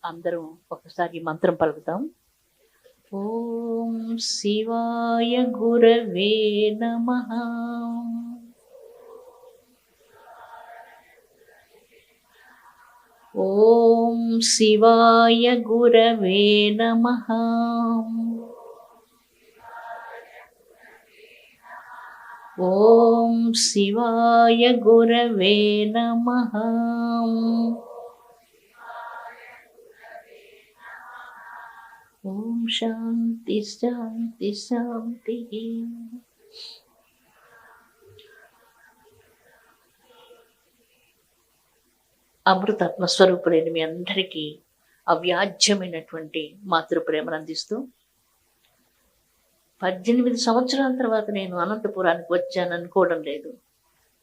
అందరం ఒకసారి ఈ మంత్రం పలుకుతాం. ఓం శివాయ గురవే నమః. ఓం శివాయ గురవే నమః. ఓం శివాయ గురవే నమః. ఓం శాంతి శాంతి శాంతి. అమృతాత్మ స్వరూపుడైన మీ అందరికీ అవ్యాజ్యమైనటువంటి మాతృప్రేమను అందిస్తూ 18 సంవత్సరాల తర్వాత నేను అనంతపురానికి వచ్చాను అనుకోవడం లేదు.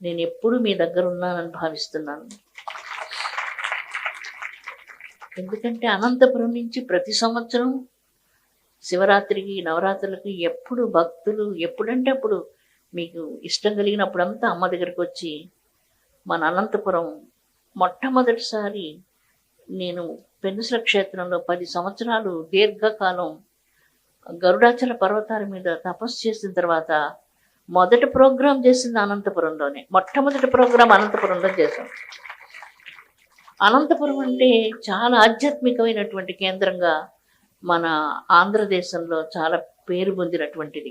నేను ఎప్పుడు మీ దగ్గర ఉన్నానని భావిస్తున్నాను. ఎందుకంటే అనంతపురం నుంచి ప్రతి సంవత్సరం శివరాత్రికి, నవరాత్రులకి ఎప్పుడు భక్తులు ఎప్పుడంటే అప్పుడు మీకు ఇష్టం కలిగినప్పుడంతా అమ్మ దగ్గరికి వచ్చి మన అనంతపురం మొట్టమొదటిసారి నేను పెనుసల క్షేత్రంలో 10 సంవత్సరాలు దీర్ఘకాలం గరుడాచల పర్వతాల మీద తపస్సు చేసిన తర్వాత మొదటి ప్రోగ్రాం చేసింది అనంతపురంలోనే. మొట్టమొదటి ప్రోగ్రాం అనంతపురంలో చేశాం. అనంతపురం అంటే చాలా ఆధ్యాత్మికమైనటువంటి కేంద్రంగా మన ఆంధ్రదేశంలో చాలా పేరు పొందినటువంటిది.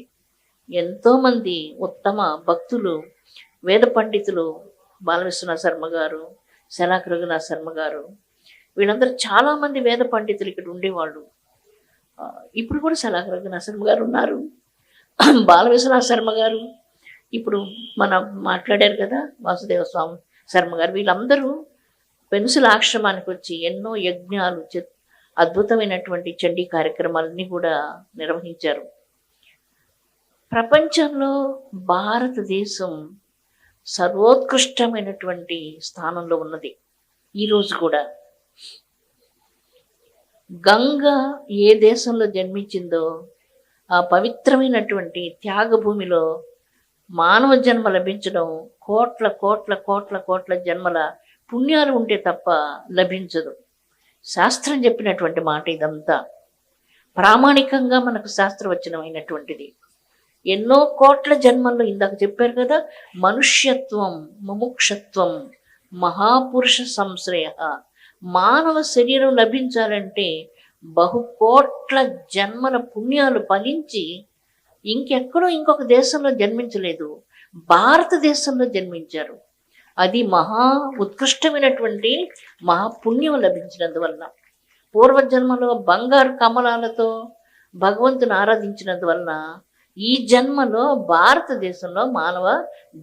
ఎంతోమంది ఉత్తమ భక్తులు, వేద పండితులు, బాలవిశ్వనాథ శర్మ గారు, శలాక రఘునాథ శర్మ గారు, వీళ్ళందరూ చాలామంది వేద పండితులు ఇక్కడ ఉండేవాళ్ళు. ఇప్పుడు కూడా శలాక రఘునాథ శర్మ గారు ఉన్నారు, బాలవిశ్వనాథ శర్మ గారు, ఇప్పుడు మనం మాట్లాడారు కదా వాసుదేవ స్వామి శర్మ గారు. వీళ్ళందరూ పెనుసుల ఆశ్రమానికి వచ్చి ఎన్నో యజ్ఞాలు, అద్భుతమైనటువంటి చండీ కార్యక్రమాలన్నీ కూడా నిర్వహించారు. ప్రపంచంలో భారతదేశం సర్వోత్కృష్టమైనటువంటి స్థానంలో ఉన్నది. ఈరోజు కూడా గంగ ఏ దేశంలో జన్మించిందో ఆ పవిత్రమైనటువంటి త్యాగభూమిలో మానవ జన్మ లభించడం కోట్ల కోట్ల కోట్ల కోట్ల జన్మల పుణ్యాలు ఉంటే తప్ప లభించదు. శాస్త్రం చెప్పినటువంటి మాట ఇదంతా. ప్రామాణికంగా మనకు శాస్త్రవచనమైనటువంటిది. ఎన్నో కోట్ల జన్మల్లో ఇందాక చెప్పారు కదా, మనుష్యత్వం, ముముక్షత్వం, మహాపురుష సంశ్రయ. మానవ శరీరం లభించాలంటే బహుకోట్ల జన్మల పుణ్యాలు ఫలించి ఇంకెక్కడో ఇంకొక దేశంలో జన్మించలేదు, భారతదేశంలో జన్మించారు. అది మహా ఉత్కృష్టమైనటువంటి మహాపుణ్యం లభించినందువలన, పూర్వజన్మలో బంగారు కమలాలతో భగవంతుని ఆరాధించినందువలన ఈ జన్మలో భారతదేశంలో మానవ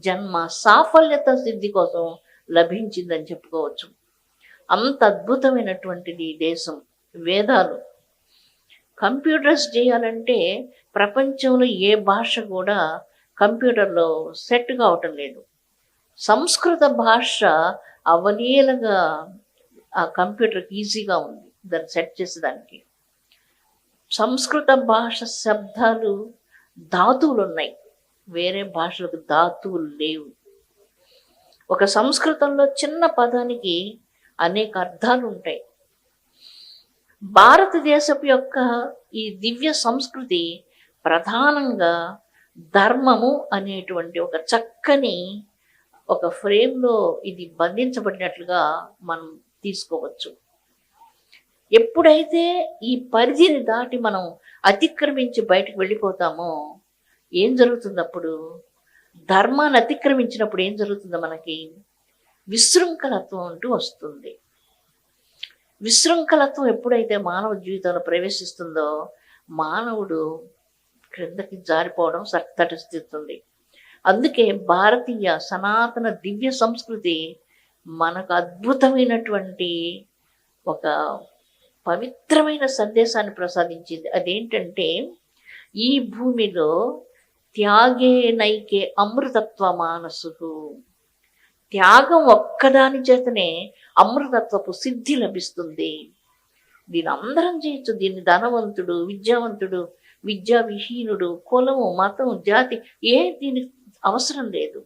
జన్మ సాఫల్యత సిద్ధి కోసం లభించిందని చెప్పుకోవచ్చు. అంత అద్భుతమైనటువంటిది ఈ దేశం. వేదాలు, కంప్యూటర్స్ చేయాలంటే ప్రపంచంలో ఏ భాష కూడా కంప్యూటర్లో సెట్ కావటం లేదు. సంస్కృత భాష అవలీలగా ఆ కంప్యూటర్కి ఈజీగా ఉంది దాన్ని సెట్ చేసేదానికి. సంస్కృత భాష శబ్దాలు ధాతువులు ఉన్నాయి, వేరే భాషలకు ధాతువులు లేవు. ఒక సంస్కృతంలో చిన్న పదానికి అనేక అర్థాలు ఉంటాయి. భారతదేశపు యొక్క ఈ దివ్య సంస్కృతి ప్రధానంగా ధర్మము అనేటువంటి ఒక చక్కని ఒక ఫ్రేమ్లో ఇది బంధించబడినట్లుగా మనం తీసుకోవచ్చు. ఎప్పుడైతే ఈ పరిధిని దాటి మనం అతిక్రమించి బయటకు వెళ్ళిపోతామో ఏం జరుగుతుంది? అప్పుడు ధర్మాన్ని అతిక్రమించినప్పుడు ఏం జరుగుతుందో మనకి విశృంఖలత్వం అంటూ వస్తుంది. విశృంఖలత్వం ఎప్పుడైతే మానవ జీవితంలో ప్రవేశిస్తుందో మానవుడు క్రిందకి జారిపోవడం తటస్థిస్తుంది. అందుకే భారతీయ సనాతన దివ్య సంస్కృతి మనకు అద్భుతమైనటువంటి ఒక పవిత్రమైన సందేశాన్ని ప్రసాదించింది. అదేంటంటే, ఈ భూమిలో త్యాగే నైకే అమృతత్వ మానసు. త్యాగం ఒక్కదాని చేతనే అమృతత్వపు సిద్ధి లభిస్తుంది. దీని అందరం చేయొచ్చు. దీన్ని ధనవంతుడు, విద్యావంతుడు, విద్యా విహీనుడు, కులము, మతం, జాతి దీనికి అవసరం లేదు.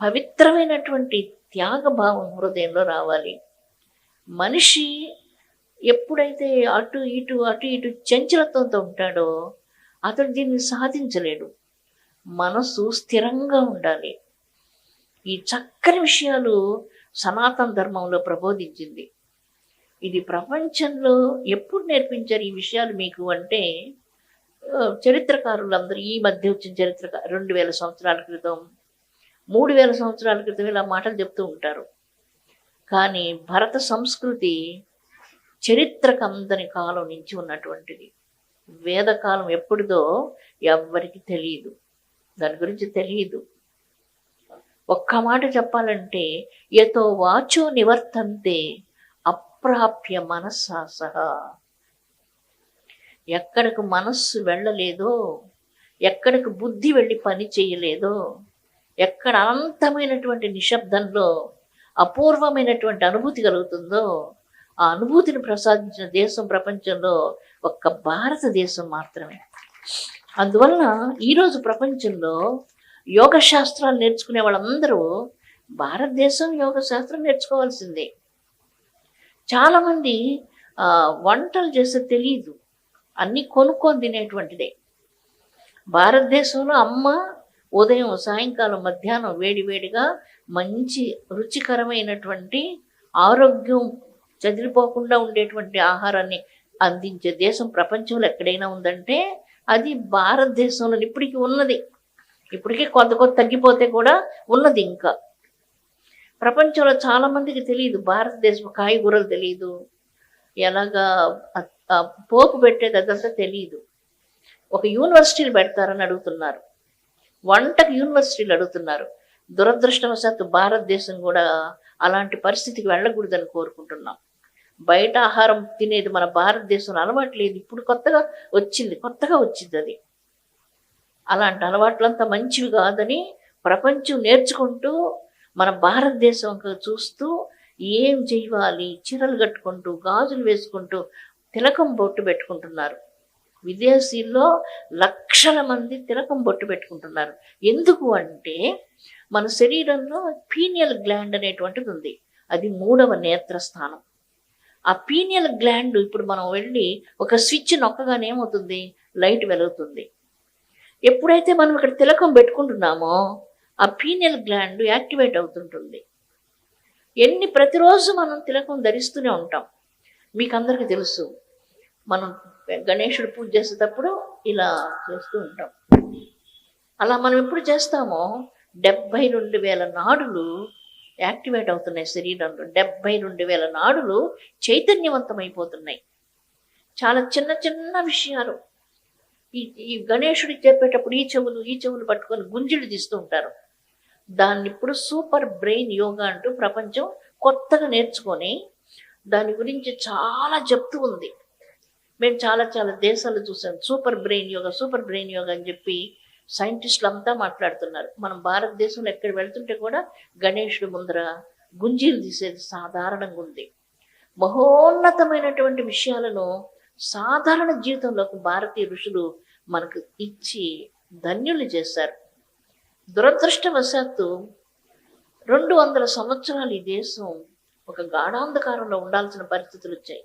పవిత్రమైనటువంటి త్యాగభావం హృదయంలో రావాలి. మనిషి ఎప్పుడైతే అటు ఇటు చంచలత్వంతో ఉంటాడో అతడు దీన్ని సాధించలేడు. మనసు స్థిరంగా ఉండాలి. ఈ చక్కని విషయాలు సనాతన ధర్మంలో ప్రబోధించింది. ఇది ప్రపంచంలో ఎప్పుడు నేర్పించారు ఈ విషయాలు మీకు అంటే, చరిత్రకారులందరూ ఈ మధ్య వచ్చిన 2000 సంవత్సరాల క్రితం, 3000 సంవత్సరాల క్రితం ఇలా మాటలు చెప్తూ ఉంటారు. కానీ భరత సంస్కృతి చరిత్రకు అందని కాలం నుంచి ఉన్నటువంటిది. వేదకాలం ఎప్పుడుదో ఎవ్వరికి తెలియదు, దాని గురించి తెలియదు. ఒక్క మాట చెప్పాలంటే, యతో వాచో నివర్తంతే అప్రాప్య మనస్సా సహా. ఎక్కడికి మనస్సు వెళ్ళలేదో, ఎక్కడికి బుద్ధి వెళ్ళి పని చేయలేదో, ఎక్కడ అనంతమైనటువంటి నిశ్శబ్దంలో అపూర్వమైనటువంటి అనుభూతి కలుగుతుందో, ఆ అనుభూతిని ప్రసాదించిన దేశం ప్రపంచంలో ఒక్క భారతదేశం మాత్రమే. అందువలన ఈరోజు ప్రపంచంలో యోగ శాస్త్రాలు నేర్చుకునే వాళ్ళందరూ భారతదేశం యోగ శాస్త్రం నేర్చుకోవాల్సిందే. చాలామంది వంటలు చేస్తే తెలియదు, అన్నీ కొనుక్కొని తినేటువంటిదే. భారతదేశంలో అమ్మ ఉదయం సాయంకాలం మధ్యాహ్నం వేడివేడిగా మంచి రుచికరమైనటువంటి ఆరోగ్యం చదిరిపోకుండా ఉండేటువంటి ఆహారాన్ని అందించే దేశం ప్రపంచంలో ఎక్కడైనా ఉందంటే అది భారతదేశంలో ఇప్పటికీ ఉన్నది. ఇప్పటికే కొంత తగ్గిపోతే కూడా ఉన్నది. ఇంకా ప్రపంచంలో చాలా మందికి తెలియదు భారతదేశం కాయగూరలు తెలియదు, ఎలాగా పోపు పెట్టేది అదంతా తెలియదు. ఒక యూనివర్సిటీలు పెడతారని అడుగుతున్నారు, వంటకు యూనివర్సిటీలు అడుగుతున్నారు. దురదృష్టవశాత్తు భారతదేశం కూడా అలాంటి పరిస్థితికి వెళ్ళకూడదని కోరుకుంటున్నాం. బయట ఆహారం తినేది మన భారతదేశంలో అలవాటు లేదు, ఇప్పుడు కొత్తగా వచ్చింది అది. అలాంటి అలవాట్లంతా మంచివి కాదని ప్రపంచం నేర్చుకుంటూ మన భారతదేశం చూస్తూ ఏం చెయ్యాలి, చీరలు కట్టుకుంటూ గాజులు వేసుకుంటూ తిలకం బొట్టు పెట్టుకుంటున్నారు. విదేశీల్లో లక్షల మంది తిలకం బొట్టు పెట్టుకుంటున్నారు. ఎందుకు అంటే మన శరీరంలో పీనియల్ గ్లాండ్ అనేటువంటిది ఉంది, అది 3వ నేత్రస్థానం. ఆ పీనియల్ గ్లాండ్ ఇప్పుడు మనం వెళ్ళి ఒక స్విచ్ నొక్కగానే ఏమవుతుంది, లైట్ వెలుగుతుంది. ఎప్పుడైతే మనం ఇక్కడ తిలకం పెట్టుకుంటున్నామో ఆ పీనియల్ గ్లాండ్ యాక్టివేట్ అవుతుంటుంది. ప్రతిరోజు మనం తిలకం ధరిస్తూనే ఉంటాం. మీకు అందరికీ తెలుసు, మనం గణేశుడు పూజ చేసేటప్పుడు ఇలా చేస్తూ ఉంటాం. అలా మనం ఎప్పుడు చేస్తామో 72,000 నాడులు యాక్టివేట్ అవుతున్నాయి శరీరంలో. 72,000 నాడులు చైతన్యవంతమైపోతున్నాయి. చాలా చిన్న చిన్న విషయాలు. ఈ గణేశుడికి చెప్పేటప్పుడు ఈ చెవులు పట్టుకొని గుంజిళ్ళు తీస్తూ ఉంటారు. దాన్ని ఇప్పుడు సూపర్ బ్రెయిన్ యోగా అంటూ ప్రపంచం కొత్తగా నేర్చుకొని దాని గురించి చాలా చెప్తూ ఉంది. మేము చాలా దేశాలు చూసాం సూపర్ బ్రెయిన్ యోగా అని చెప్పి సైంటిస్టులు అంతా మాట్లాడుతున్నారు. మనం భారతదేశంలో ఎక్కడ వెళ్తుంటే కూడా గణేశుడి ముందర గుంజీలు తీసేది సాధారణంగా ఉంది. మహోన్నతమైనటువంటి విషయాలను సాధారణ జీవితంలోకి భారతీయ ఋషులు మనకు ఇచ్చి ధన్యులు చేశారు. దురదృష్టవశాత్తు 200 సంవత్సరాలు ఈ దేశం ఒక గాఢాంధకారంలో ఉండాల్సిన పరిస్థితులు వచ్చాయి.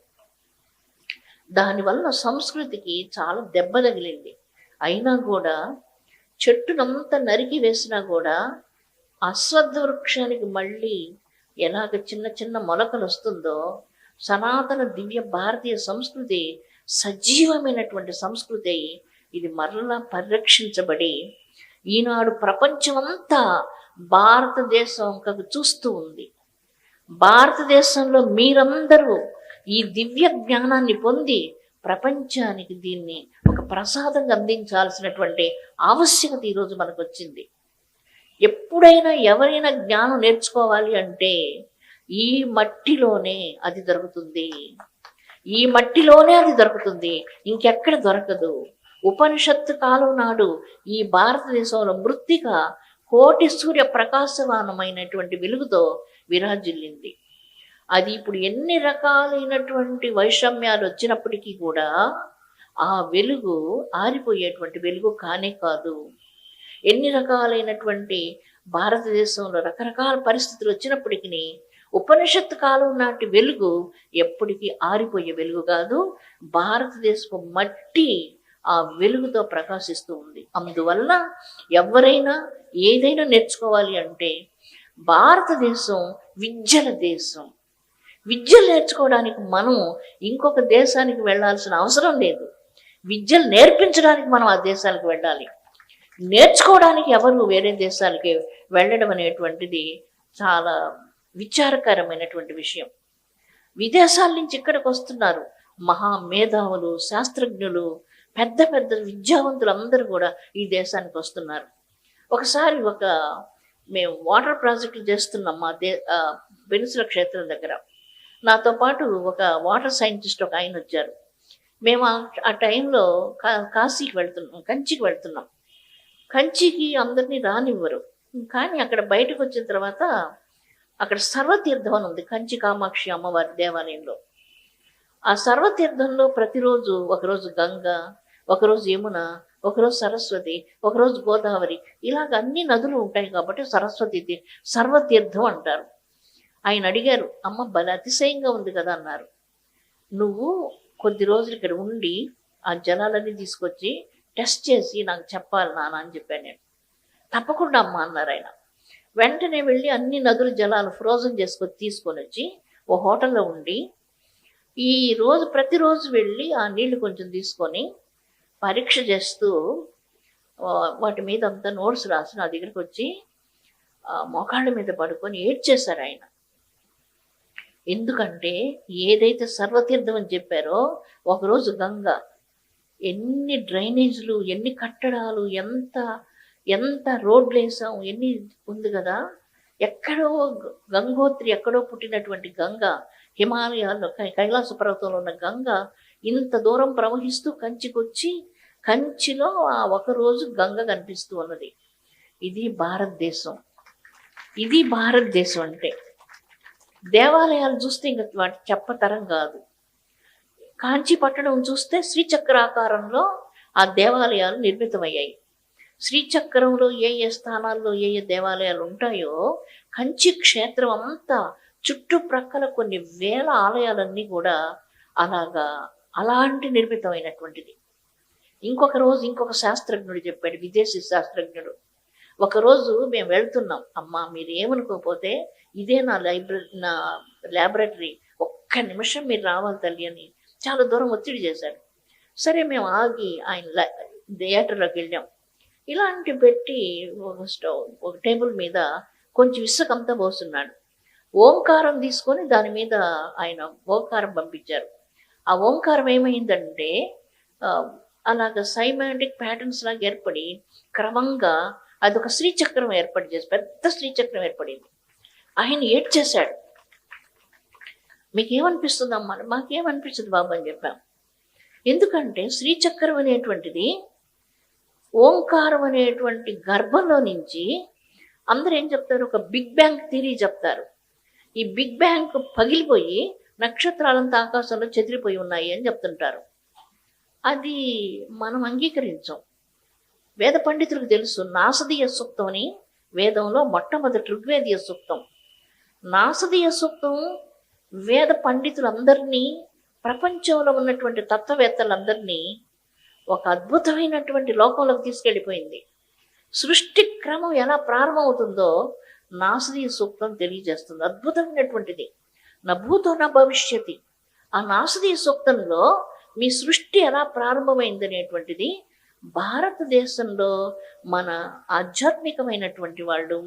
దానివల్ల సంస్కృతికి చాలా దెబ్బ తగిలింది. అయినా కూడా చెట్టునంతా నరికి వేసినా కూడా అశ్వత్థ వృక్షానికి మళ్ళీ ఎలాగ చిన్న చిన్న మొలకలు వస్తుందో సనాతన దివ్య భారతీయ సంస్కృతి సజీవమైనటువంటి సంస్కృతి. ఇది మరలా పరిరక్షించబడి ఈనాడు ప్రపంచమంతా భారతదేశం చూస్తూ ఉంది. భారతదేశంలో మీరందరూ ఈ దివ్య జ్ఞానాన్ని పొంది ప్రపంచానికి దీన్ని ఒక ప్రసాదంగా అందించాల్సినటువంటి ఆవశ్యకత ఈరోజు మనకు వచ్చింది. ఎప్పుడైనా ఎవరైనా జ్ఞానం నేర్చుకోవాలి అంటే ఈ మట్టిలోనే అది దొరుకుతుంది, ఇంకెక్కడ దొరకదు. ఉపనిషత్తు కాలం నాడు ఈ భారతదేశంలో మృత్తిక కోటి సూర్య ప్రకాశమానమైనటువంటి వెలుగుతో విరాజిల్లింది. అది ఇప్పుడు ఎన్ని రకాలైనటువంటి వైషమ్యాలు వచ్చినప్పటికీ కూడా ఆ వెలుగు ఆరిపోయేటువంటి వెలుగు కానే కాదు. ఎన్ని రకాలైనటువంటి భారతదేశంలో రకరకాల పరిస్థితులు వచ్చినప్పటికీ ఉపనిషత్తు కాలం నాటి వెలుగు ఎప్పటికీ ఆరిపోయే వెలుగు కాదు. భారతదేశపు మట్టి ఆ వెలుగుతో ప్రకాశిస్తూ ఉంది. అందువల్ల ఎవరైనా ఏదైనా నేర్చుకోవాలి అంటే భారతదేశం విద్యల దేశం. విద్యలు నేర్చుకోవడానికి మనం ఇంకొక దేశానికి వెళ్ళాల్సిన అవసరం లేదు. విద్యలు నేర్పించడానికి మనం ఆ దేశాలకు వెళ్ళాలి. నేర్చుకోవడానికి ఎవరు వేరే దేశాలకి వెళ్ళడం అనేటువంటిది చాలా విచారకరమైనటువంటి విషయం. విదేశాల నుంచి ఇక్కడికి వస్తున్నారు మహా మేధావులు, శాస్త్రజ్ఞులు, పెద్ద పెద్ద విద్యావంతులు అందరూ కూడా ఈ దేశానికి వస్తున్నారు. ఒకసారి మేము వాటర్ ప్రాజెక్టులు చేస్తున్నాం మా పెనుసుల క్షేత్రం దగ్గర. నాతో పాటు ఒక వాటర్ సైంటిస్ట్ ఒక ఆయన వచ్చారు. మేము ఆ టైంలో కాశీకి వెళ్తున్నాం, కంచికి వెళ్తున్నాం. కంచికి అందరినీ రానివ్వరు. కానీ అక్కడ బయటకు వచ్చిన తర్వాత అక్కడ సర్వతీర్థం అని ఉంది కంచి కామాక్షి అమ్మవారి దేవాలయంలో. ఆ సర్వతీర్థంలో ప్రతిరోజు ఒకరోజు గంగ, ఒకరోజు యమున, ఒకరోజు సరస్వతి, ఒకరోజు గోదావరి, ఇలాగ అన్ని నదులు ఉంటాయి కాబట్టి సర్వతీర్థం అంటారు. ఆయన అడిగారు, అమ్మ భలే అతిశయంగా ఉంది కదా అన్నారు. నువ్వు కొద్ది రోజులు ఇక్కడ ఉండి ఆ జలాలన్నీ తీసుకొచ్చి టెస్ట్ చేసి నాకు చెప్పాలి నాన్న అని చెప్పాను నేను. తప్పకుండా అమ్మ అన్నారు ఆయన. వెంటనే వెళ్ళి అన్ని నదుల జలాలు ఫ్రోజన్ తీసుకొని వచ్చి ఓ హోటల్లో ఉండి ప్రతిరోజు వెళ్ళి ఆ నీళ్లు కొంచెం తీసుకొని పరీక్ష చేస్తూ వాటి మీద అంతా నోట్స్ రాసి నా దగ్గరికి వచ్చి మోకాళ్ళ మీద పడుకొని ఏడ్చేశారు ఆయన. ఎందుకంటే ఏదైతే సర్వతీర్థం అని చెప్పారో ఒకరోజు గంగ, ఎన్ని డ్రైనేజ్లు, ఎన్ని కట్టడాలు, ఎంత రోడ్లు వేసాం, ఎన్ని ఉంది కదా. ఎక్కడో గంగోత్రి, ఎక్కడో పుట్టినటువంటి గంగ, హిమాలయాల్లో కైలాస పర్వతంలో ఉన్న గంగ ఇంత దూరం ప్రవహిస్తూ కంచికొచ్చి కంచిలో ఆ ఒకరోజు గంగ కనిపిస్తూ ఉన్నది. ఇది భారతదేశం అంటే. దేవాలయాలు చూస్తే ఇంకా వాటి చెప్పతరం కాదు. కాంచీ పట్టణం చూస్తే శ్రీచక్రాకారంలో ఆ దేవాలయాలు నిర్మితమయ్యాయి. శ్రీచక్రంలో ఏ స్థానాల్లో ఏ దేవాలయాలు ఉంటాయో కంచి క్షేత్రం అంతా చుట్టుప్రక్కల కొన్ని వేల ఆలయాలన్నీ కూడా అలాంటి నిర్మితమైనటువంటిది. ఇంకొక శాస్త్రజ్ఞుడు చెప్పాడు, విదేశీ శాస్త్రజ్ఞుడు. ఒకరోజు మేము వెళ్తున్నాం, అమ్మ మీరు ఏమనుకోకపోతే ఇదే నా ల్యాబొరేటరీ, ఒక్క నిమిషం మీరు రావాలి తల్లి అని చాలా దూరం ఒత్తిడి చేశాడు. సరే మేము ఆగి ఆయన థియేటర్లోకి వెళ్ళాం. ఇలాంటి పెట్టి ఒక టేబుల్ మీద కొంచెం ఇసుకంతా పోస్తున్నాడు. ఓంకారం తీసుకొని దాని మీద ఆయన ఓంకారం పంపించారు. ఆ ఓంకారం ఏమైందంటే అలాగ సైమాటిక్ ప్యాటర్న్స్ లాగా ఏర్పడి క్రమంగా అదొక శ్రీచక్రం ఏర్పాటు చేసి పెద్ద శ్రీచక్రం ఏర్పడింది. ఆయన ఏడ్చేశాడు. మీకేమనిపిస్తుందమ్మా? మాకేమనిపిస్తుంది బాబు అని చెప్పాం. ఎందుకంటే శ్రీచక్రం అనేటువంటిది ఓంకారం అనేటువంటి గర్భంలో నుంచి అందరూ ఏం చెప్తారు, ఒక బిగ్ బ్యాంగ్ థియరీ చెప్తారు. ఈ బిగ్ బ్యాంగ్ పగిలిపోయి నక్షత్రాలంతా ఆకాశంలో చెదిరిపోయి ఉన్నాయి అని చెప్తుంటారు. అది మనం అంగీకరించాం. వేద పండితులకు తెలుసు, నాసదీయ సూక్తం అని వేదంలో మొట్టమొదటి ఋగ్వేదీయ సూక్తం. నాసదీయ సూక్తం వేద పండితులందరినీ, ప్రపంచంలో ఉన్నటువంటి తత్వవేత్తలందరినీ ఒక అద్భుతమైనటువంటి లోకంలోకి తీసుకెళ్ళిపోయింది. సృష్టి క్రమం ఎలా ప్రారంభమవుతుందో నాసదీయ సూక్తం తెలియజేస్తుంది. అద్భుతమైనటువంటిది. నా భూతో నా భవిష్యతి. ఆ నాసదీయ సూక్తంలో మీ సృష్టి ఎలా ప్రారంభమైంది అనేటువంటిది భారతదేశంలో మన ఆధ్యాత్మికమైనటువంటి వాళ్ళు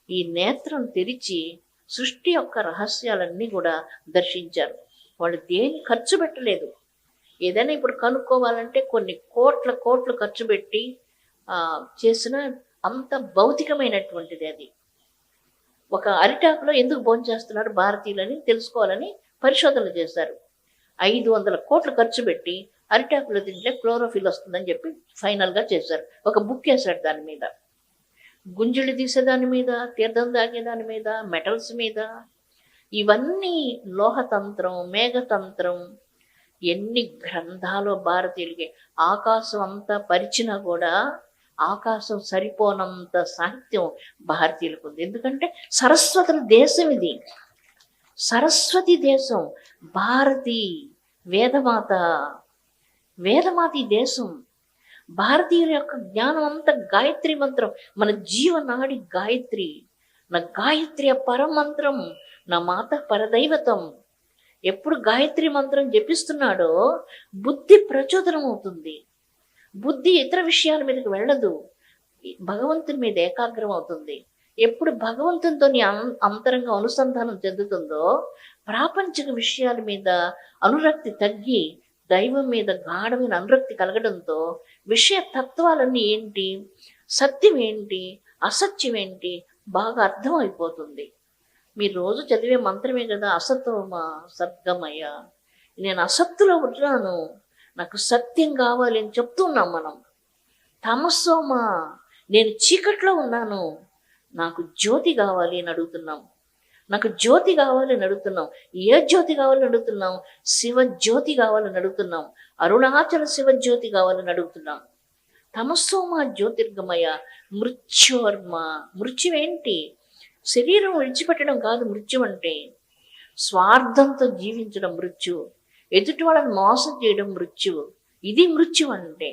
ఈ నేత్రం తెరిచి సృష్టి యొక్క రహస్యాలన్నీ కూడా దర్శించారు. వాళ్ళు దేని ఖర్చు పెట్టలేదు. ఏదైనా ఇప్పుడు కనుక్కోవాలంటే కొన్ని కోట్లు ఖర్చు పెట్టి చేసిన అంత భౌతికమైనటువంటిది అది. ఒక అరిటాకులో ఎందుకు భోంచేస్తున్నారు భారతీయులని తెలుసుకోవాలని పరిశోధనలు చేశారు. 500 కోట్లు ఖర్చు పెట్టి అరిటాకులో తింటే క్లోరోఫిల్ వస్తుందని చెప్పి ఫైనల్గా చేశారు. ఒక బుక్ వేశాడు దాని మీద. గుంజులు తీసేదాని మీద, తీర్థం తాగేదాని మీద, మెటల్స్ మీద, ఇవన్నీ లోహతంత్రం, మేఘతంత్రం, ఎన్ని గ్రంథాలు భారతీయులకి. ఆకాశం అంతా పరిచినా కూడా ఆకాశం సరిపోనంత సాహిత్యం భారతీయులకు ఉంది. ఎందుకంటే సరస్వతుల దేశం ఇది. సరస్వతి దేశం, భారతి, వేదమాత, వేదమాత ఈ దేశం. భారతీయుల యొక్క జ్ఞానం అంతా గాయత్రి మంత్రం, మన జీవనాడి గాయత్రి. నా గాయత్రి పరమంత్రం, నా మాత పరదైవతం. ఎప్పుడు గాయత్రి మంత్రం జపిస్తున్నాడో బుద్ధి ప్రచోదనం అవుతుంది, బుద్ధి ఇతర విషయాల మీదకి వెళ్ళదు, భగవంతుని మీద ఏకాగ్రం అవుతుంది. ఎప్పుడు భగవంతునితో నీ అంతరంగం అనుసంధానం చెందుతుందో ప్రాపంచిక విషయాల మీద అనురక్తి తగ్గి దైవం మీద గాఢమైన అనురక్తి కలగడంతో విషయ తత్వాలన్నీ ఏంటి, సత్యం ఏంటి, అసత్యం ఏంటి బాగా అర్థమైపోతుంది. మీరు రోజు చదివే మంత్రమే కదా, అసతోమా సద్గమయ. నేను అసత్తులో ఉన్నాను, నాకు సత్యం కావాలి అని చెప్తున్నాం మనం. తమస్సోమా, నేను చీకట్లో ఉన్నాను, నాకు జ్యోతి కావాలి అని అడుగుతున్నాం. నాకు జ్యోతి కావాలని అడుగుతున్నాం. ఏ జ్యోతి కావాలని అడుగుతున్నాం? శివజ్యోతి కావాలని అడుగుతున్నాం. అరుణాచల శివజ్యోతి కావాలని అడుగుతున్నాం. తమస్సోమ జ్యోతిర్గమయ. మృత్యోర్మ, మృత్యువేంటి? శరీరం విడిచిపెట్టడం కాదు మృత్యు అంటే. స్వార్థంతో జీవించడం మృత్యు, ఎదుటి వాళ్ళని మోసం చేయడం మృత్యువు. ఇది మృత్యు అంటే.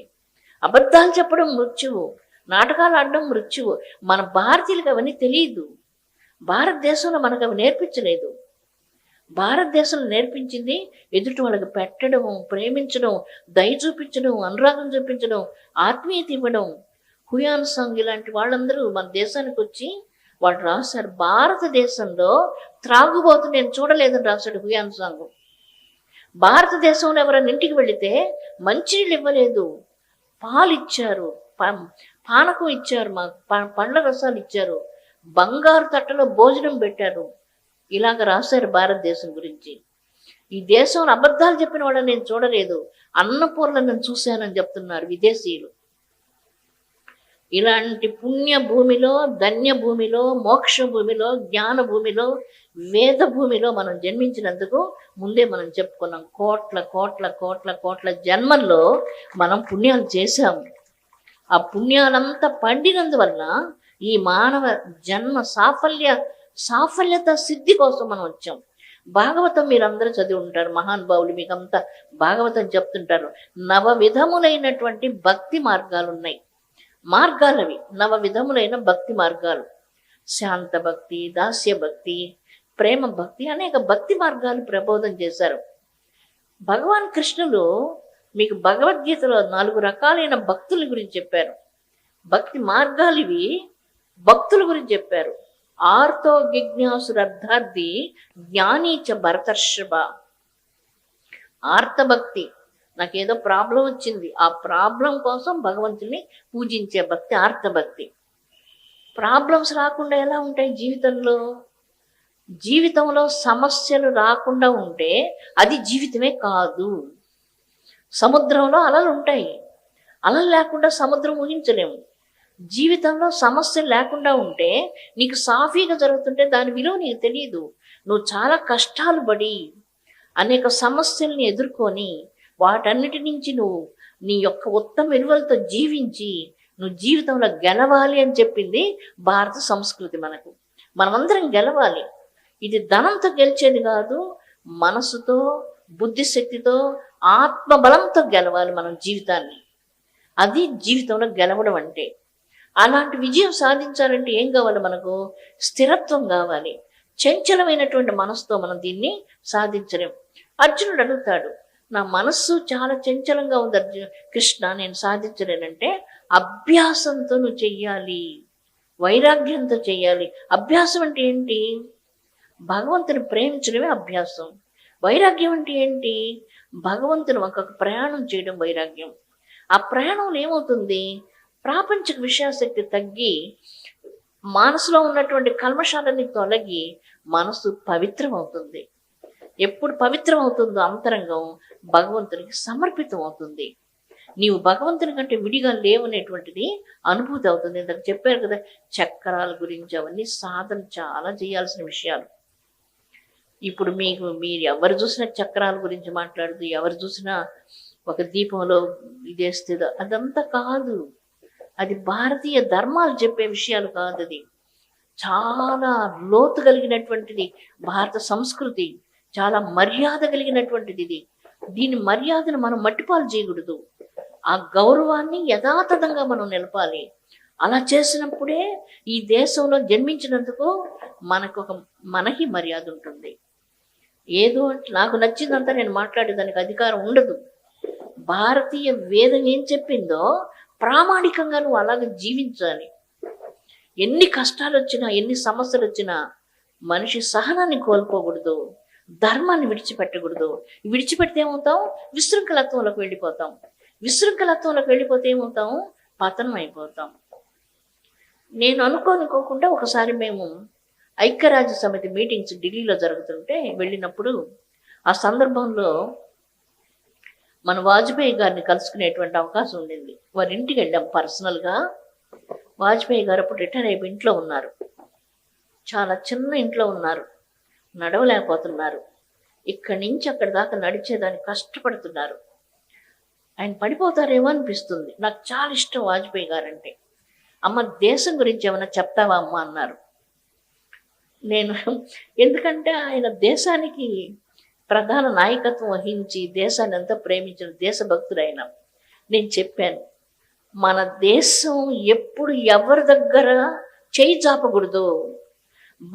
అబద్ధాలు చెప్పడం మృత్యువు, నాటకాలు ఆడడం మృత్యువు. మన భారతీయులకు అవన్నీ తెలియదు. భారతదేశంలో మనకు అవి నేర్పించలేదు. భారతదేశంలో నేర్పించింది ఎదుటి వాళ్ళకి పెట్టడం, ప్రేమించడం, దయ చూపించడం, అనురాగం చూపించడం, ఆత్మీయత ఇవ్వడం. హుయాన్ సాంగ్ ఇలాంటి వాళ్ళందరూ మన దేశానికి వచ్చి వాళ్ళు రాశారు, భారతదేశంలో త్రాగుబోతు నేను చూడలేదని రాశాడు హుయాన్ సాంగ్. భారతదేశంలో ఎవరైనా ఇంటికి వెళితే మంచినీళ్ళు ఇవ్వలేదు, పాలు ఇచ్చారు, పానకం ఇచ్చారు, పండ్ల రసాలు ఇచ్చారు, బంగారు తట్టలో భోజనం పెట్టారు. ఇలాగ రాశారు భారతదేశం గురించి. ఈ దేశంలో అబద్ధాలు చెప్పిన వాళ్ళని నేను చూడలేదు, అన్నపూర్ణను నేను చూశానని చెప్తున్నారు విదేశీయులు. ఇలాంటి పుణ్య భూమిలో, ధన్య భూమిలో, మోక్ష భూమిలో, జ్ఞాన భూమిలో, వేద భూమిలో మనం జన్మించినందుకు ముందే మనం చెప్పుకున్నాం. కోట్ల కోట్ల కోట్ల కోట్ల జన్మల్లో మనం పుణ్యాలు చేశాము. ఆ పుణ్యాలంతా పండినందువల్ల ఈ మానవ జన్మ సాఫల్యత సిద్ధి కోసం మనం వచ్చాం. భాగవతం మీరందరూ చదివి ఉంటారు, మహానుభావులు మీకంతా భాగవతం చెప్తుంటారు. 9 విధములైనటువంటి భక్తి మార్గాలు ఉన్నాయి. మార్గాలవి 9 విధములైన భక్తి మార్గాలు. శాంత భక్తి, దాస్య భక్తి, ప్రేమ భక్తి, అనేక భక్తి మార్గాలు ప్రబోధం చేశారు. భగవాన్ కృష్ణులు మీకు భగవద్గీతలో 4 రకాలైన భక్తుల గురించి చెప్పారు. భక్తి మార్గాలు ఇవి, భక్తుల గురించి చెప్పారు. ఆర్తో జిజ్ఞాసురర్థార్థి జ్ఞానీచ భరతర్షభ. ఆర్తభక్తి, నాకేదో ప్రాబ్లం వచ్చింది, ఆ ప్రాబ్లం కోసం భగవంతుని పూజించే భక్తి ఆర్తభక్తి. ప్రాబ్లమ్స్ రాకుండా ఎలా ఉంటాయి జీవితంలో? జీవితంలో సమస్యలు రాకుండా ఉంటే అది జీవితమే కాదు. సముద్రంలో అలలు ఉంటాయి, అలలు లేకుండా సముద్రం ఊహించలేము. జీవితంలో సమస్యలు లేకుండా ఉంటే నీకు సాఫీగా జరుగుతుంటే దాని విలువ నీకు తెలియదు. నువ్వు చాలా కష్టాలు పడి అనేక సమస్యల్ని ఎదుర్కొని వాటన్నిటి నుంచి నువ్వు నీ యొక్క ఉత్తమ విలువలతో జీవించి నువ్వు జీవితంలో గెలవాలి అని చెప్పింది భారత సంస్కృతి. మనమందరం గెలవాలి. ఇది ధనంతో గెలిచేది కాదు, మనసుతో, బుద్ధిశక్తితో, ఆత్మబలంతో గెలవాలి మనం జీవితాన్ని. అది జీవితంలో గెలవడం అంటే. అలాంటి విజయం సాధించాలంటే ఏం కావాలి? మనకు స్థిరత్వం కావాలి. చంచలమైనటువంటి మనసుతో మనం దీన్ని సాధించలేం. అర్జునుడు అడుగుతాడు, నా మనస్సు చాలా చంచలంగా ఉంది కృష్ణ, నేను సాధించలేనంటే అభ్యాసంతో నువ్వు చెయ్యాలి, వైరాగ్యంతో చెయ్యాలి. అభ్యాసం అంటే ఏంటి? భగవంతుని ప్రేమించడమే అభ్యాసం. వైరాగ్యం అంటే ఏంటి? భగవంతుని ఒక ప్రయాణం చేయడం వైరాగ్యం. ఆ ప్రయాణంలో ఏమవుతుంది? ప్రాపంచిక విషయాశక్తి తగ్గి మనసులో ఉన్నటువంటి కల్మషాలని తొలగి మనసు పవిత్రం అవుతుంది. ఎప్పుడు పవిత్రం అవుతుందో అంతరంగం భగవంతునికి సమర్పితం అవుతుంది. నీవు భగవంతుని కంటే విడిగా లేవనేటువంటిది అనుభూతి అవుతుంది. ఇందాక చెప్పారు కదా చక్రాల గురించి, అవన్నీ సాధన చాలా చేయాల్సిన విషయాలు. ఇప్పుడు మీరు ఎవరు చూసినా చక్రాల గురించి మాట్లాడుతూ, ఎవరు చూసినా ఒక దీపంలో ఇదేస్తుందో, అదంతా కాదు. అది భారతీయ ధర్మాలు చెప్పే విషయాలు కాదు. అది చాలా లోతు కలిగినటువంటిది భారత సంస్కృతి, చాలా మర్యాద కలిగినటువంటిది ఇది. దీని మర్యాదను మనం మట్టిపాలు చేయకూడదు. ఆ గౌరవాన్ని యథాతథంగా మనం నిలపాలి. అలా చేసినప్పుడే ఈ దేశంలో జన్మించినందుకు మనకి మర్యాద ఉంటుంది. ఏదో నాకు నచ్చిందంతా నేను మాట్లాడేదానికి అధికారం ఉండదు. భారతీయ వేదం ఏం చెప్పిందో ప్రామాణికంగా నువ్వు అలాగే జీవించాలి. ఎన్ని కష్టాలు వచ్చినా, ఎన్ని సమస్యలు వచ్చినా మనిషి సహనాన్ని కోల్పోకూడదు, ధర్మాన్ని విడిచిపెట్టకూడదు. విడిచిపెడితే ఏమవుతాం? విశృంఖలత్వంలోకి వెళ్ళిపోతాం. విశృంఖలత్వంలోకి వెళ్ళిపోతే ఏమవుతాం? పతనం అయిపోతాం. నేను అనుకోకుండా ఒకసారి మేము ఐక్యరాజ్య సమితి మీటింగ్స్ ఢిల్లీలో జరుగుతుంటే వెళ్ళినప్పుడు, ఆ సందర్భంలో మన వాజ్పేయి గారిని కలుసుకునేటువంటి అవకాశం ఉండింది. వారి ఇంటికి వెళ్ళాం పర్సనల్గా. వాజ్పేయి గారు అప్పుడు రిటైర్ అయిపోయి ఇంట్లో ఉన్నారు. చాలా చిన్న ఇంట్లో ఉన్నారు, నడవలేకపోతున్నారు. ఇక్కడి నుంచి అక్కడి దాకా నడిచేదానికి కష్టపడుతున్నారు. ఆయన పడిపోతారేమో అనిపిస్తుంది. నాకు చాలా ఇష్టం వాజ్పేయి గారు అంటే. అమ్మ, దేశం గురించి ఏమైనా చెప్తావా అమ్మ అన్నారు. నేను ఎందుకంటే ఆయన దేశానికి ప్రధాన నాయకత్వం వహించి దేశాన్ని ఎంతో ప్రేమించిన దేశభక్తుడు ఆయన. నేను చెప్పాను, మన దేశం ఎప్పుడు ఎవరి దగ్గర చేయి చాపకూడదు.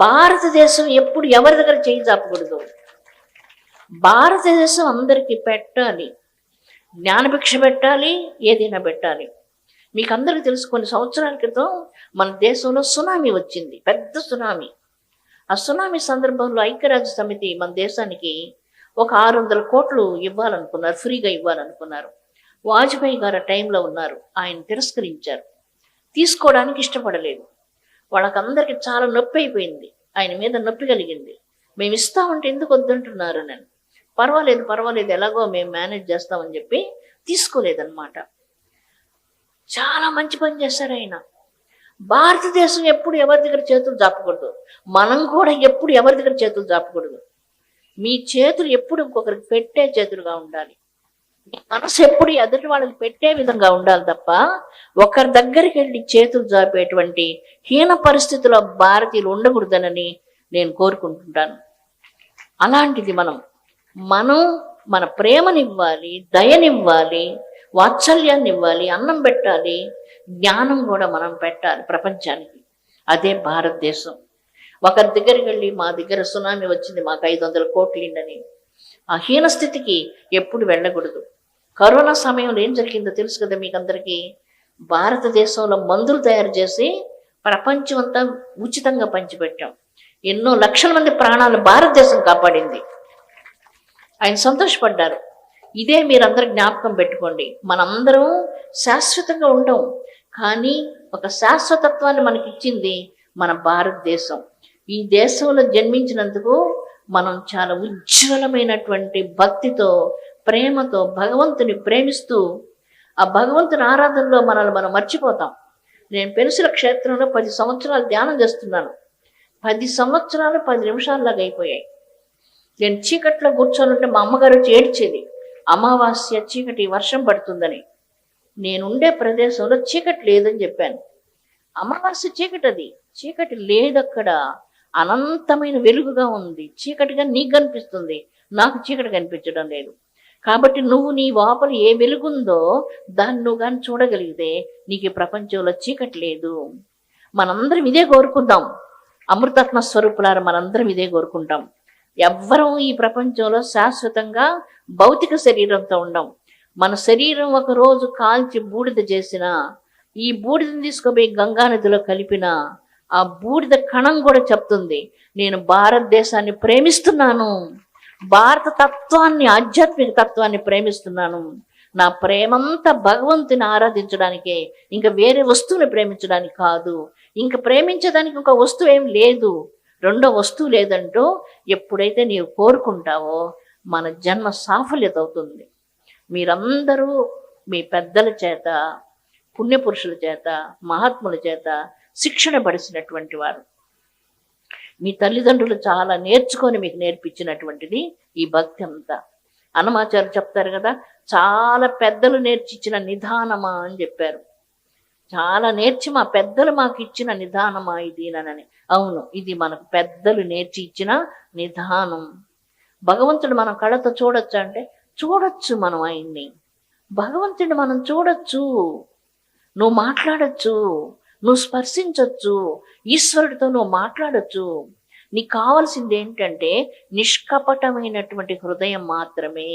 భారతదేశం ఎప్పుడు ఎవరి దగ్గర చేయి చాపకూడదు. భారతదేశం అందరికీ పెట్టాలి, జ్ఞానభిక్ష పెట్టాలి, ఏదైనా పెట్టాలి. మీకు అందరికీ తెలుసు, కొన్ని సంవత్సరాల క్రితం మన దేశంలో సునామీ వచ్చింది, పెద్ద సునామీ. ఆ సునామీ సందర్భంలో ఐక్యరాజ్య సమితి మన దేశానికి ఒక 600 కోట్లు ఇవ్వాలనుకున్నారు, ఫ్రీగా ఇవ్వాలనుకున్నారు. వాజ్పేయి గారు ఆ టైంలో ఉన్నారు, ఆయన తిరస్కరించారు, తీసుకోవడానికి ఇష్టపడలేదు. వాళ్ళకందరికీ చాలా నొప్పి అయిపోయింది, ఆయన మీద నొప్పి కలిగింది. మేము ఇస్తామంటే ఎందుకు వద్దంటున్నారు? నేను పర్వాలేదు ఎలాగో మేము మేనేజ్ చేస్తామని చెప్పి తీసుకోలేదన్నమాట. చాలా మంచి పని చేశారు ఆయన. భారతదేశం ఎప్పుడు ఎవరి దగ్గర చేతులు జాపకూడదు. మనం కూడా ఎప్పుడు ఎవరి దగ్గర చేతులు జాపకూడదు. మీ చేతులు ఎప్పుడు ఇంకొకరికి పెట్టే చేతులుగా ఉండాలి. మీ మనసు ఎప్పుడు ఎదుటి వాళ్ళకి పెట్టే విధంగా ఉండాలి తప్ప ఒకరి దగ్గరికి వెళ్ళి చేతులు జాపేటువంటి హీన పరిస్థితిలో భారతీయులు ఉండకూడదనని నేను కోరుకుంటుంటాను. అలాంటిది మనం మన ప్రేమనివ్వాలి, దయనివ్వాలి, వాత్సల్యాన్ని ఇవ్వాలి, అన్నం పెట్టాలి, జ్ఞానం కూడా మనం పెట్టాలి ప్రపంచానికి. అదే భారతదేశం. ఒకరి దగ్గరికి వెళ్ళి మా దగ్గర సునామీ వచ్చింది, మాకు 500 కోట్లు ఇండని ఆ హీన స్థితికి ఎప్పుడు వెళ్ళకూడదు. కరోనా సమయంలో ఏం జరిగిందో తెలుసు కదా మీకు అందరికీ. భారతదేశంలో మందులు తయారు చేసి ప్రపంచం అంతా ఉచితంగా పంచిపెట్టాం. ఎన్నో లక్షల మంది ప్రాణాలు భారతదేశం కాపాడింది. ఆయన సంతోషపడ్డారు. ఇదే మీరందరూ జ్ఞాపకం పెట్టుకోండి. మనందరం శాశ్వతంగా ఉండం, కానీ ఒక శాశ్వతత్వాన్ని మనకిచ్చింది మన భారతదేశం. ఈ దేశంలో జన్మించినందుకు మనం చాలా ఉజ్వలమైనటువంటి భక్తితో, ప్రేమతో భగవంతుని ప్రేమిస్తూ ఆ భగవంతుని ఆరాధనలో మనల్ని మనం మర్చిపోతాం. నేను పెనుసుల క్షేత్రంలో 10 సంవత్సరాలు ధ్యానం చేస్తున్నాను. 10 సంవత్సరాలు 10 నిమిషాల్లాగా అయిపోయాయి. నేను చీకట్లో కూర్చోనుంటే మా అమ్మగారు వచ్చి ఏడ్చేది, అమావాస్య చీకటి, వర్షం పడుతుందని. నేనుండే ప్రదేశంలో చీకటి లేదని చెప్పాను. అమావాస్య చీకటి, అది చీకటి లేదక్కడ, అనంతమైన వెలుగుగా ఉంది. చీకటిగా నీకు కనిపిస్తుంది, నాకు చీకటి కనిపించడం లేదు. కాబట్టి నువ్వు నీ లోపల ఏ వెలుగుందో దాన్ని నువ్వు కానీ చూడగలిగితే నీకు ఈ ప్రపంచంలో చీకటి లేదు. మనందరం ఇదే కోరుకుందాం. అమృతాత్మ స్వరూపులారా, మనందరం ఇదే కోరుకుంటాం. ఎవ్వరం ఈ ప్రపంచంలో శాశ్వతంగా భౌతిక శరీరంతో ఉండం. మన శరీరం ఒక రోజు కాల్చి బూడిద చేసిన, ఈ బూడిదని తీసుకుపోయి గంగానదిలో కలిపిన ఆ బూడిద కణం కూడా చెప్తుంది, నేను భారతదేశాన్ని ప్రేమిస్తున్నాను, భారత తత్వాన్ని, ఆధ్యాత్మిక తత్వాన్ని ప్రేమిస్తున్నాను. నా ప్రేమంతా భగవంతుని ఆరాధించడానికే, ఇంకా వేరే వస్తువుని ప్రేమించడానికి కాదు. ఇంకా ప్రేమించడానికి ఇంకో వస్తువు ఏం లేదు, రెండో వస్తువు లేదంటూ ఎప్పుడైతే నీవు కోరుకుంటావో మన జన్మ సాఫల్యత అవుతుంది. మీరందరూ మీ పెద్దల చేత, పుణ్యపురుషుల చేత, మహాత్ముల చేత శిక్షణ పడిసినటువంటి వారు. మీ తల్లిదండ్రులు చాలా నేర్చుకొని మీకు నేర్పించినటువంటిది ఈ భక్తి అంతా. అన్నమాచార్య చెప్తారు కదా, చాలా పెద్దలు నేర్చిచ్చిన నిదానమా అని చెప్పారు. చాలా నేర్చి మా పెద్దలు మాకు ఇచ్చిన నిదానమా ఇదేనని. అవును, ఇది మనకు పెద్దలు నేర్చి ఇచ్చిన నిదానం. భగవంతుడు మనం కళ్ళతో చూడొచ్చు అంటే చూడొచ్చు మనం ఆయన్ని. భగవంతుడిని మనం చూడొచ్చు, నువ్వు మాట్లాడొచ్చు, నువ్వు స్పర్శించొచ్చు, ఈశ్వరుడితో నువ్వు మాట్లాడొచ్చు. నీకు కావాల్సింది ఏంటంటే నిష్కపటమైనటువంటి హృదయం మాత్రమే.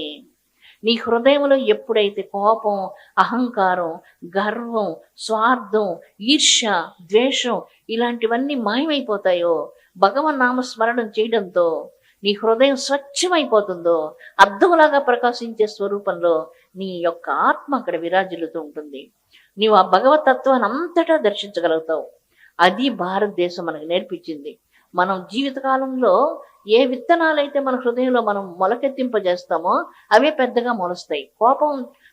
నీ హృదయంలో ఎప్పుడైతే కోపం, అహంకారం, గర్వం, స్వార్థం, ఈర్ష్య, ద్వేషం ఇలాంటివన్నీ మాయమైపోతాయో, భగవన్ నామస్మరణం చేయడంతో నీ హృదయం స్వచ్ఛమైపోతుందో, అద్దంలాగా ప్రకాశించే స్వరూపంలో నీ యొక్క ఆత్మ అక్కడ విరాజిల్లుతూ ఉంటుంది. నీవు ఆ భగవతత్వాన్ని అంతటా దర్శించగలుగుతావు. అది భారతదేశం మనకు నేర్పించింది. మనం జీవితకాలంలో ఏ విత్తనాలైతే మన హృదయంలో మనం మొలకెత్తింపజేస్తామో అవే పెద్దగా మొలుస్తాయి.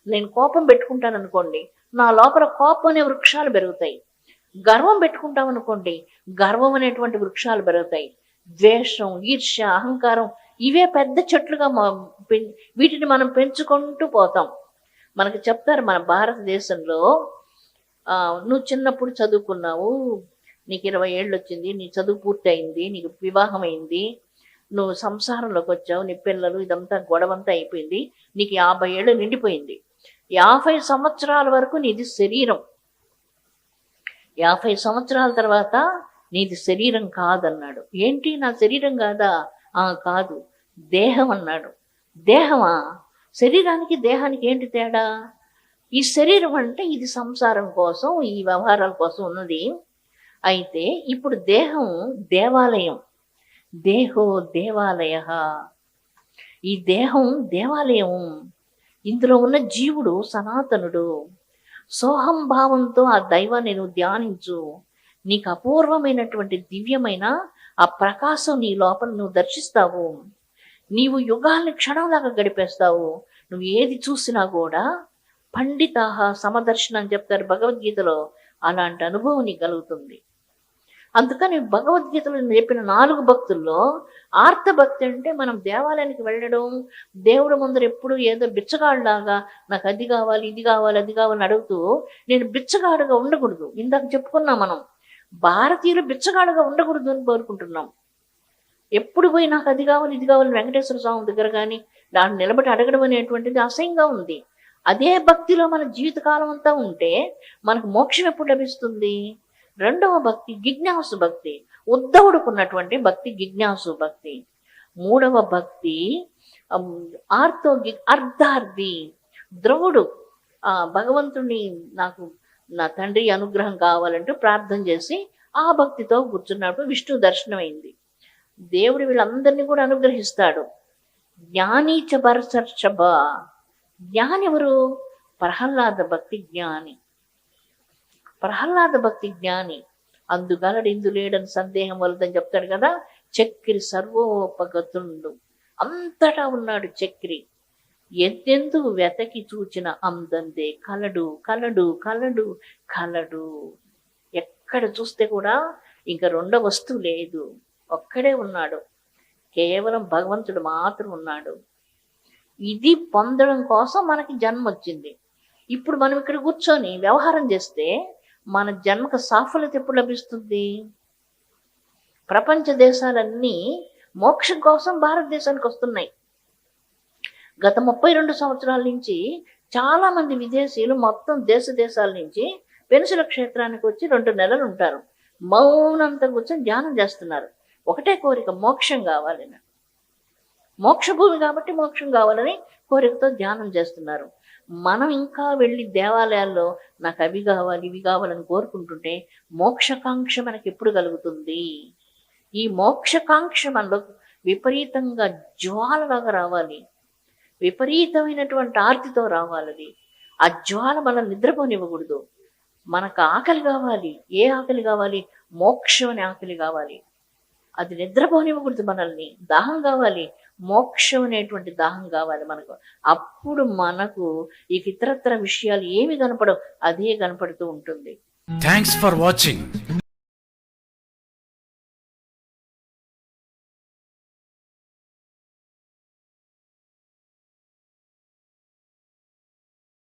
నేను కోపం పెట్టుకుంటాను అనుకోండి, నా లోపల కోపం అనే వృక్షాలు పెరుగుతాయి. గర్వం పెట్టుకుంటాం అనుకోండి, గర్వం అనేటువంటి వృక్షాలు పెరుగుతాయి. ద్వేషం, ఈర్ష్య, అహంకారం ఇవే పెద్ద చెట్లుగా వీటిని మనం పెంచుకుంటూ పోతాం. మనకు చెప్తారు మన భారతదేశంలో, నువ్వు చిన్నప్పుడు చదువుకున్నావు, నీకు 20 ఏళ్ళు వచ్చింది, నీ చదువు పూర్తి అయింది, నీకు వివాహం అయింది, నువ్వు సంసారంలోకి వచ్చావు, నీ పిల్లలు ఇదంతా గొడవంతా అయిపోయింది, నీకు 50 ఏళ్ళు నిండిపోయింది. 50 సంవత్సరాల వరకు నీది శరీరం. 50 సంవత్సరాల తర్వాత నీది శరీరం కాదన్నాడు. ఏంటి, నా శరీరం కాదా? కాదు, దేహం అన్నాడు. దేహమా? శరీరానికి దేహానికి ఏంటి తేడా? ఈ శరీరం అంటే ఇది సంసారం కోసం, ఈ వ్యవహారాల కోసం ఉన్నది. అయితే ఇప్పుడు దేహం దేవాలయం. దేహో దేవాలయ. ఈ దేహం దేవాలయం. ఇందులో ఉన్న జీవుడు సనాతనుడు. సోహం భావంతో ఆ దైవాన్ని నువ్వు ధ్యానించు. నీకు అపూర్వమైనటువంటి దివ్యమైన ఆ ప్రకాశం నీ లోపల నువ్వు దర్శిస్తావు. నీవు యుగాల్ని క్షణంలాగా గడిపేస్తావు. నువ్వు ఏది చూసినా కూడా పండితాహ సమదర్శనం అని చెప్తారు భగవద్గీతలో. అలాంటి అనుభవం నీకు కలుగుతుంది. అందుకని భగవద్గీతలో చెప్పిన 4 భక్తుల్లో ఆర్త భక్తి అంటే మనం దేవాలయానికి వెళ్ళడం, దేవుడి ముందర ఎప్పుడు ఏదో బిచ్చగాడులాగా నాకు అది కావాలి, ఇది కావాలి, అది కావాలని అడుగుతూ నేను బిచ్చగాడుగా ఉండకూడదు. ఇందాక చెప్పుకున్నాం మనం, భారతీయులు బిచ్చగాడుగా ఉండకూడదు అని కోరుకుంటున్నాం. ఎప్పుడు పోయి నాకు అది కావాలి, ఇది కావాలి వెంకటేశ్వర స్వామి దగ్గర కానీ దాన్ని నిలబడి అడగడం అనేటువంటిది అసహ్యంగా ఉంది. అదే భక్తిలో మన జీవితకాలం అంతా ఉంటే మనకు మోక్షం ఎప్పుడు లభిస్తుంది? రెండవ భక్తి జిజ్ఞాసు భక్తి, ఉద్ధవుడుకున్నటువంటి భక్తి జిజ్ఞాసు భక్తి. మూడవ భక్తి అర్ధార్థి, ద్రవుడు. భగవంతుని నాకు నా తండ్రి అనుగ్రహం కావాలంటూ ప్రార్థన చేసి ఆ భక్తితో కూర్చున్నప్పుడు విష్ణు దర్శనమైంది. దేవుడు వీళ్ళందరినీ కూడా అనుగ్రహిస్తాడు. జ్ఞానీచ భరసర్షభ. జ్ఞాని ఎవరు? ప్రహ్లాద భక్తి జ్ఞాని. ప్రహ్లాద భక్తి జ్ఞాని. అందుగలడు ఇందులేడని సందేహం వలదని చెప్తాడు కదా. చక్రి సర్వోపగతుండు, అంతటా ఉన్నాడు చక్రి. ఎందెందు వెతకి చూచిన అందందే కలడు కలడు కలడు కలడు. ఎక్కడ చూస్తే కూడా ఇంకా రెండో వస్తువు లేదు, ఒక్కడే ఉన్నాడు. కేవలం భగవంతుడు మాత్రం ఉన్నాడు. ఇది పొందడం కోసం మనకి జన్మ వచ్చింది. ఇప్పుడు మనం ఇక్కడ కూర్చొని వ్యవహారం చేస్తే మన జన్మకు సాఫల్యత ఎప్పుడు లభిస్తుంది? ప్రపంచ దేశాలన్నీ మోక్షం కోసం భారతదేశానికి వస్తున్నాయి. గత 32 సంవత్సరాల నుంచి చాలా మంది విదేశీయులు మొత్తం దేశాల నుంచి పెనుసుల క్షేత్రానికి వచ్చి 2 నెలలు ఉంటారు. మౌనంతా కూర్చొని ధ్యానం చేస్తున్నారు. ఒకటే కోరిక, మోక్షం కావాలని. మోక్ష భూమి కాబట్టి మోక్షం కావాలని కోరికతో ధ్యానం చేస్తున్నారు. మనం ఇంకా వెళ్ళి దేవాలయాల్లో నాకు అవి కావాలి, ఇవి కావాలని కోరుకుంటుంటే మోక్షకాంక్ష మనకి ఎప్పుడు కలుగుతుంది? ఈ మోక్షకాంక్ష మనలో విపరీతంగా జ్వాలలాగా రావాలి, విపరీతమైనటువంటి ఆర్తితో రావాలి. ఆ జ్వాల మనం నిద్రపోనివ్వకూడదు. మనకు ఆకలి కావాలి. ఏ ఆకలి కావాలి? మోక్షం అనే ఆకలి కావాలి. అది నిద్రపోనివ్వకూడదు మనల్ని. దాహం కావాలి, మోక్షం అనేటువంటి దాహం కావాలి మనకు. అప్పుడు మనకు ఈ ఇతరత్ర విషయాలు ఏమి కనపడవు, అదే కనపడుతూ ఉంటుంది. Thanks for watching.